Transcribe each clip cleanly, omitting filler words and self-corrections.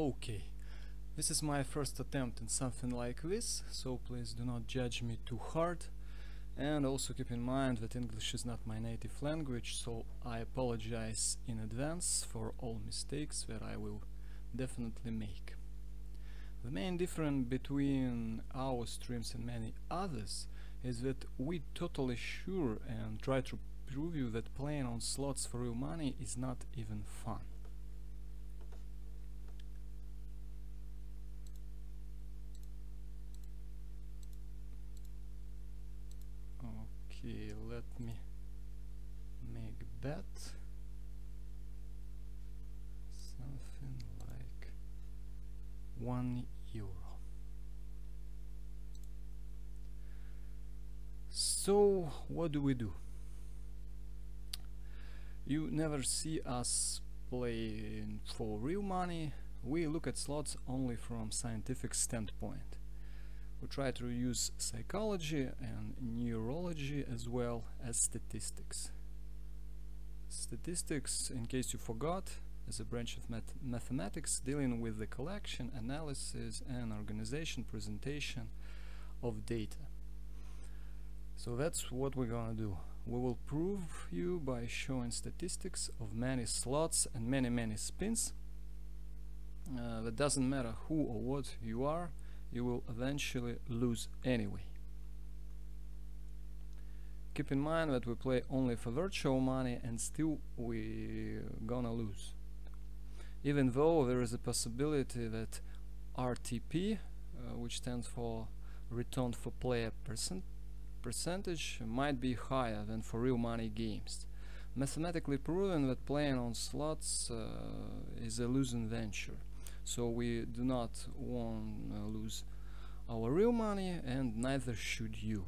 Okay, this is my first attempt in something like this, so please do not judge me too hard. And also keep in mind that English is not my native language, so I apologize in advance for all mistakes that I will definitely make. The main difference between our streams and many others is that we totally sure and try to prove you that playing on slots for real money is not even fun. Okay, let me make bet. Something like €1. So what do we do? You never see us playing for real money. We look at slots only from scientific standpoint. We try to use psychology and neurology as well as statistics. Statistics, in case you forgot, is a branch of mathematics dealing with the collection, analysis and organization, presentation of data. So that's what we're gonna do. We will prove you by showing statistics of many slots and many spins. That doesn't matter who or what you are, you will eventually lose anyway. Keep in mind that we play only for virtual money and still we're gonna lose. Even though there is a possibility that RTP, which stands for return for player percentage, might be higher than for real money games. Mathematically proven that playing on slots is a losing venture. So we do not want to lose our real money, and neither should you.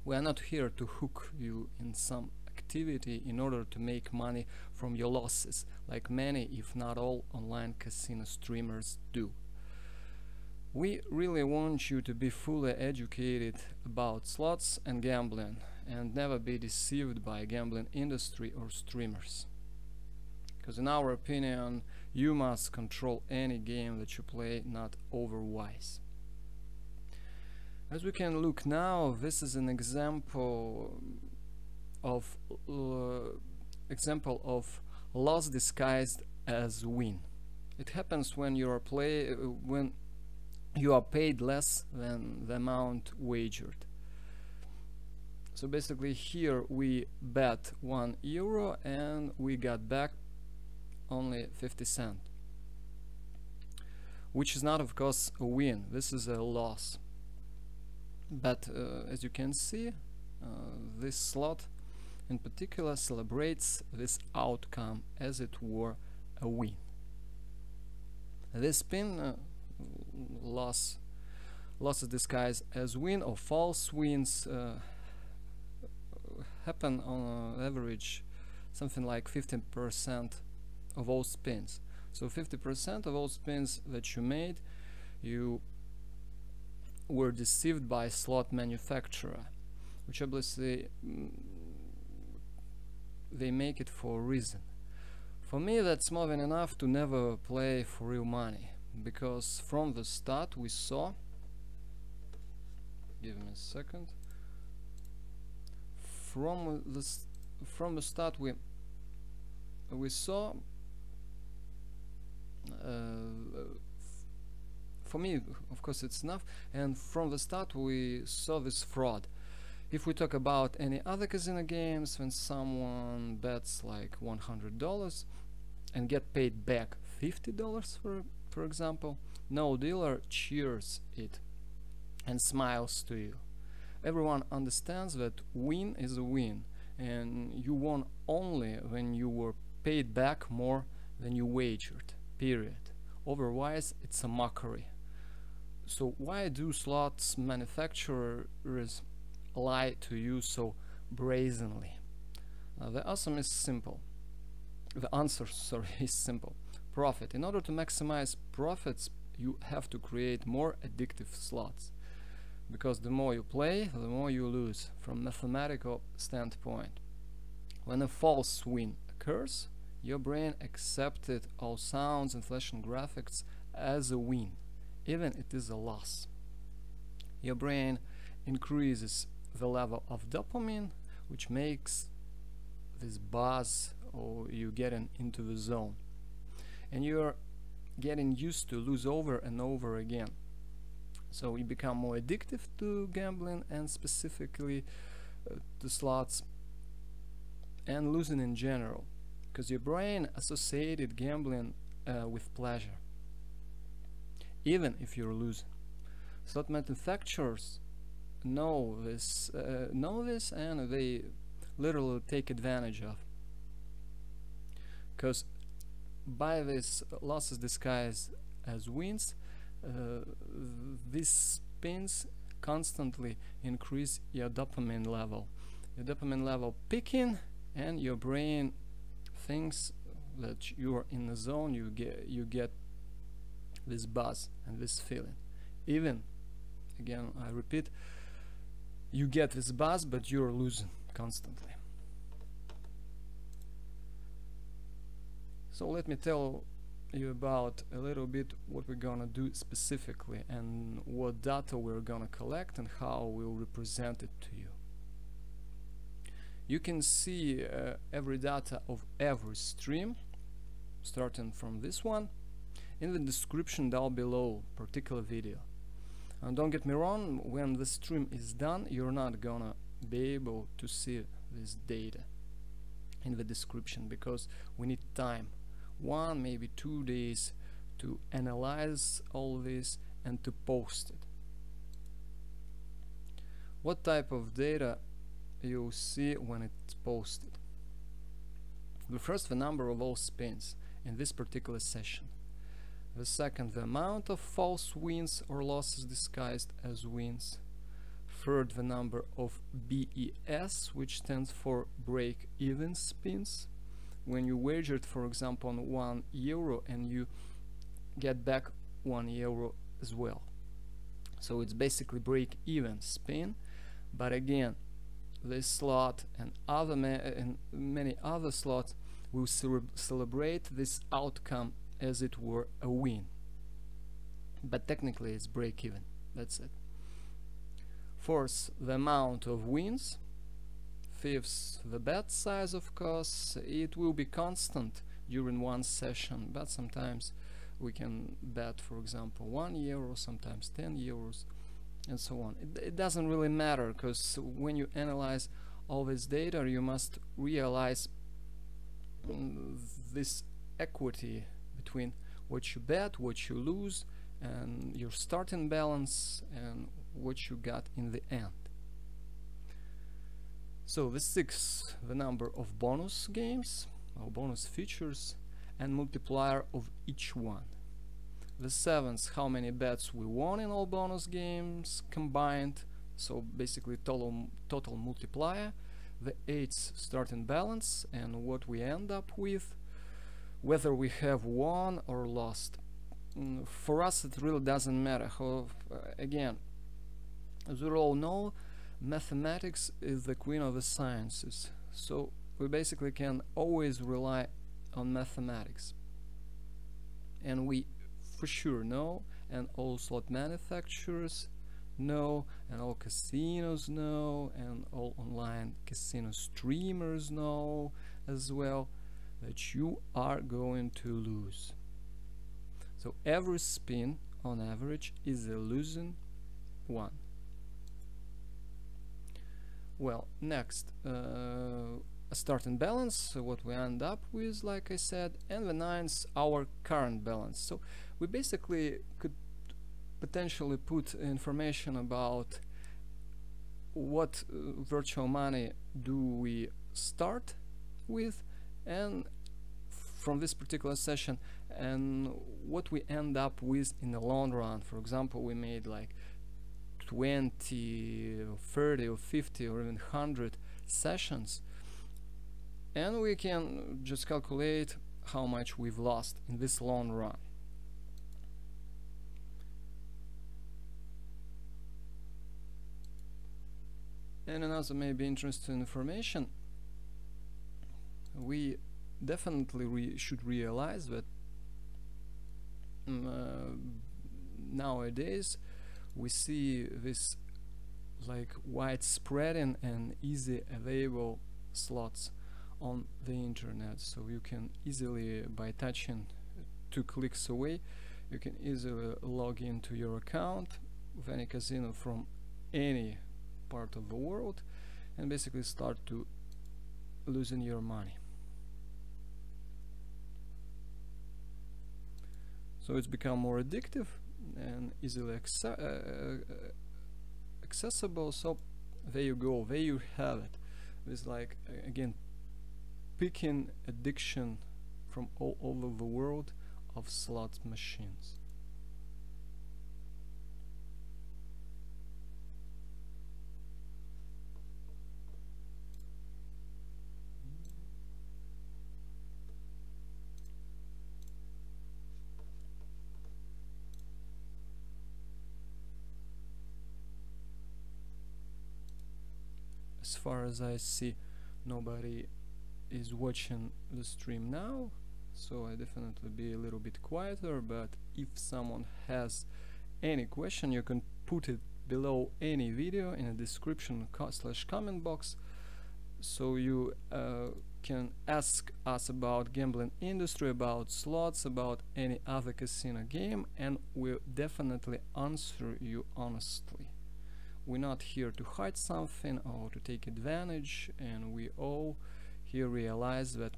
We are not here to hook you in some activity in order to make money from your losses, like many, if not all, online casino streamers do. We really want you to be fully educated about slots and gambling, and never be deceived by gambling industry or streamers. Because in our opinion, you must control any game that you play, not overwise. As we can look now, this is an example of loss disguised as win. It happens when you are paid less than the amount wagered. So basically here we bet €1 and we got back only 50 cents, which is not of course a win. This is a loss. But as you can see, this slot in particular celebrates this outcome as it were a win. This spin losses disguised as win or false wins happen on average something like 15% of all spins. So 50% of all spins that you made, you were deceived by slot manufacturer, which obviously they make it for a reason. For me, that's more than enough to never play for real money, because from the start we saw, give me a second, from the start we saw, for me of course it's enough, and from the start we saw this fraud. If we talk about any other casino games, when someone bets like $100 and get paid back $50 for example, no dealer cheers it and smiles to you. Everyone understands that win is a win, and you won only when you were paid back more than you wagered, period. Otherwise it's a mockery. So why do slots manufacturers lie to you so brazenly? The answer is simple. Is simple. Profit. In order to maximize profits, you have to create more addictive slots. Because the more you play, the more you lose from mathematical standpoint. When a false win occurs, your brain accepted all sounds and flashing graphics as a win, even it is a loss. Your brain increases the level of dopamine, which makes this buzz, or you getting into the zone, and you're getting used to lose over and over again. So you become more addictive to gambling, and specifically to slots and losing in general, because your brain associated gambling with pleasure, even if you're losing. Slot manufacturers know this, and they literally take advantage of, because by this losses disguised as wins, these spins constantly increase your dopamine level. Your dopamine level picking, and your brain thinks that you are in the zone. You get this buzz and this feeling. Even, again, I repeat, you get this buzz, but you're losing constantly. So let me tell you about a little bit what we're gonna do specifically, and what data we're gonna collect, and how we'll represent it to you. You can see every data of every stream, starting from this one, in the description down below particular video. And don't get me wrong, when the stream is done, you're not gonna be able to see this data in the description, because we need time, 1 maybe 2 days, to analyze all this and to post it. What type of data you'll see when it's posted? The first, the number of all spins in this particular session. The second, the amount of false wins or losses disguised as wins. Third, the number of BES, which stands for break-even spins. When you wagered, for example, on €1 and you get back €1 as well. So it's basically break-even spin. But again, this slot and many other slots will celebrate this outcome as it were a win. But technically it's break-even. That's it. Fourth, the amount of wins. Fifth, the bet size, of course. It will be constant during one session, but sometimes we can bet, for example, €1, sometimes €10, and so on. It doesn't really matter, because when you analyze all this data, you must realize this equity between what you bet, what you lose, and your starting balance, and what you got in the end. So the sixth, the number of bonus games or bonus features, and multiplier of each one. The seventh, how many bets we won in all bonus games combined, so basically total multiplier. The eighth, starting balance, and what we end up with, whether we have won or lost. For us it really doesn't matter. Again, as we all know, mathematics is the queen of the sciences, so we basically can always rely on mathematics. And we for sure know, and all slot manufacturers know, and all casinos know, and all online casino streamers know as well, that you are going to lose. So every spin on average is a losing one. Well, next, a starting balance, so what we end up with, like I said, and the ninth, our current balance. So we basically could potentially put information about what virtual money do we start with, and from this particular session, and what we end up with in the long run. For example, we made like 20 or 30 or 50 or even 100 sessions, and we can just calculate how much we've lost in this long run. And another maybe interesting information, we definitely should realize that nowadays we see this like widespread and easy available slots on the internet, so you can easily, by touching 2 clicks away, you can easily log into your account of any casino from any part of the world and basically start to losing your money. So it's become more addictive and easily accessible. So there you go, there you have it. With like again picking addiction from all over the world of slot machines. As far as I see, nobody is watching the stream now, so I definitely be a little bit quieter, but if someone has any question, you can put it below any video in the description / comment box, so you can ask us about gambling industry, about slots, about any other casino game, and we'll definitely answer you honestly. We're not here to hide something or to take advantage, and we all here realize that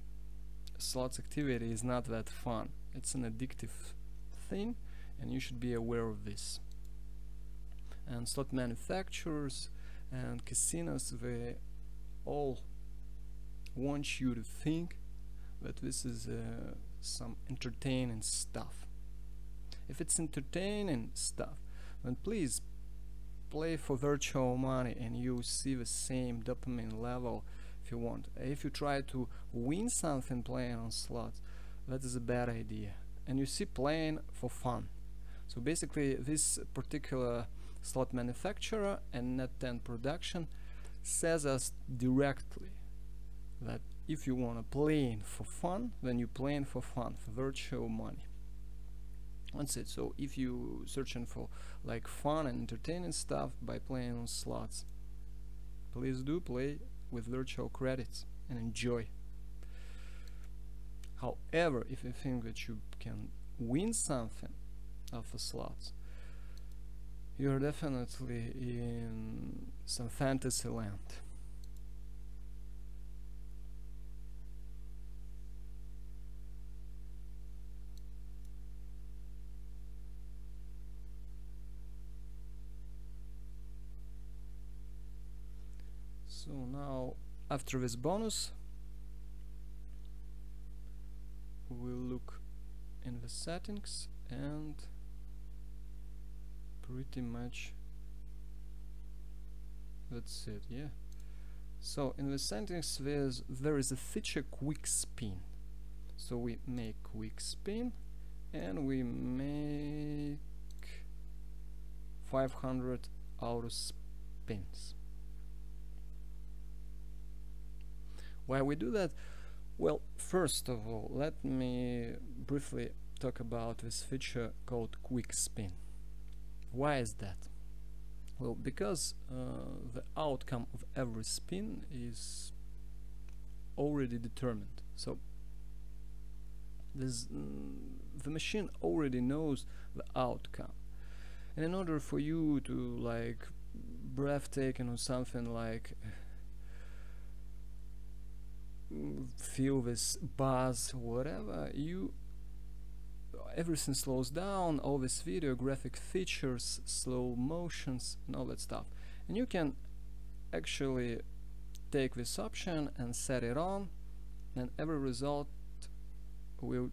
slots activity is not that fun. It's an addictive thing, and you should be aware of this. And slot manufacturers and casinos, they all want you to think that this is some entertaining stuff. If it's entertaining stuff, then please play for virtual money and you see the same dopamine level if you want. If you try to win something playing on slots, that is a bad idea, and you see playing for fun. So basically this particular slot manufacturer and Net10 production says us directly that if you want to play for fun, then you playing for fun, for virtual money. That's it. So if you searching for like fun and entertaining stuff by playing on slots, please do play with virtual credits and enjoy. However, if you think that you can win something off the slots, you're definitely in some fantasy land. So now, after this bonus, we'll look in the settings, and pretty much that's it. Yeah. So in the settings there is a feature quick spin. So we make quick spin and we make 500 auto spins. Why we do that? Well, first of all, let me briefly talk about this feature called quick spin. Why is that? Well, because the outcome of every spin is already determined. So the machine already knows the outcome, and in order for you to like breathtaking or something like feel this buzz, whatever, everything slows down, all these video graphic features, slow motions and all that stuff, and you can actually take this option and set it on, and every result will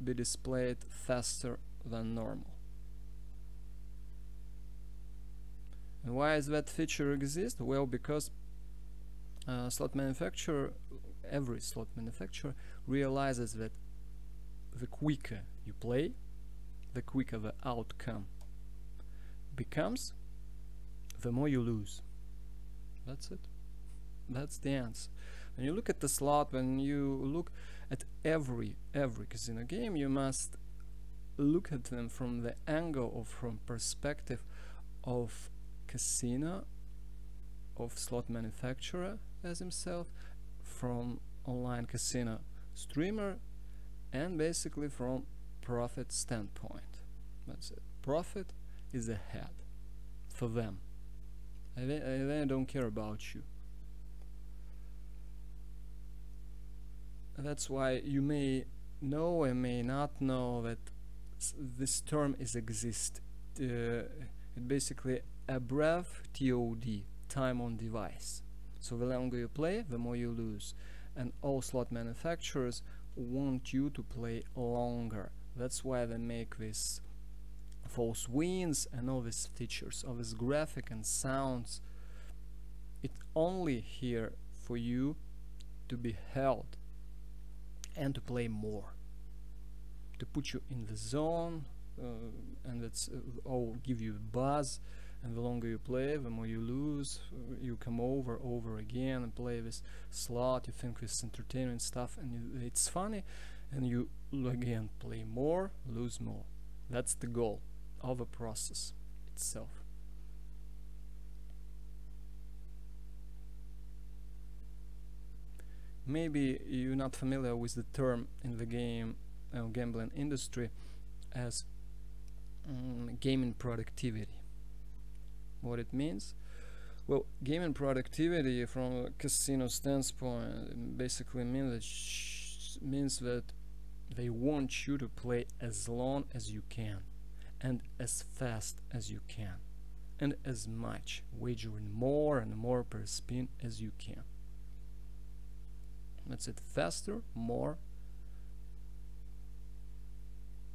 be displayed faster than normal. And why does that feature exist? Well, because every slot manufacturer realizes that the quicker you play, the quicker the outcome becomes, the more you lose. That's it. That's the answer. When you look at the slot, when you look at every casino game, you must look at them from the angle or from perspective of casino, of slot manufacturer as himself, from online casino streamer, and basically from profit standpoint. That's it. Profit is ahead for them. They don't care about you. That's why you may know and may not know that this term is exist. It basically abbrev TOD, time on device. So the longer you play, the more you lose. And all slot manufacturers want you to play longer. That's why they make this false wins and all these features, all this graphic and sounds. It's only here for you to be held and to play more, to put you in the zone, and that's all give you a buzz. And the longer you play, the more you lose. You come over again and play this slot. You think this entertainment stuff, and it's funny, and you again play more, lose more. That's the goal of the process itself. Maybe you're not familiar with the term in the gambling industry as gaming productivity. What it means? Well, gaming productivity from a casino standpoint basically means that they want you to play as long as you can and as fast as you can and as much, wagering more and more per spin as you can. That's it. Faster, more.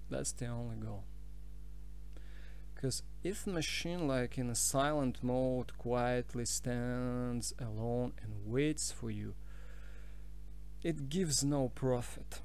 That's the only goal. Because if the machine, like in a silent mode, quietly stands alone and waits for you, it gives no profit.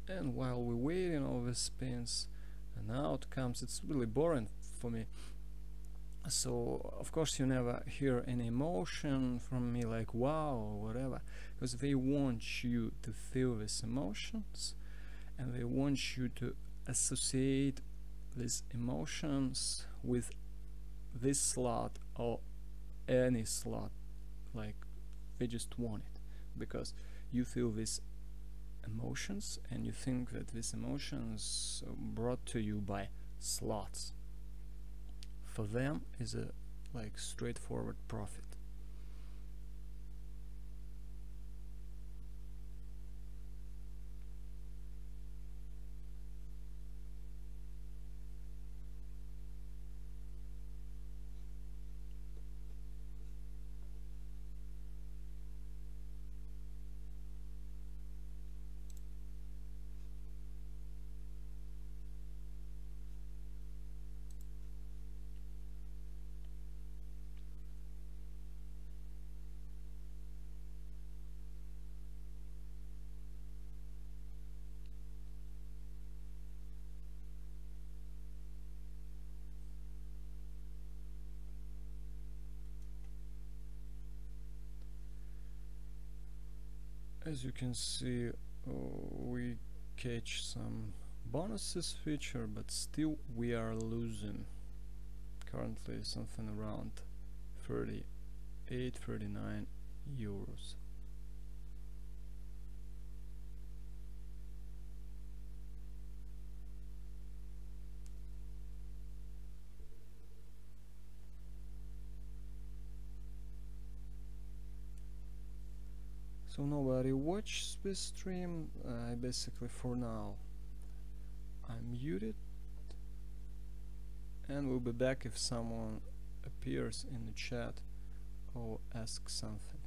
And while we're waiting all the spins and outcomes, it's really boring for me. So of course you never hear any emotion from me like wow or whatever, because they want you to feel these emotions and they want you to associate these emotions with this slot or any slot. Like they just want it because you feel these emotions and you think that these emotions are brought to you by slots. For them is a like straightforward profit. As you can see, we catch some bonuses feature, but still we are losing. Currently something around 38-39 euros. So nobody watched this stream. I basically for now I'm muted, and we'll be back if someone appears in the chat or asks something.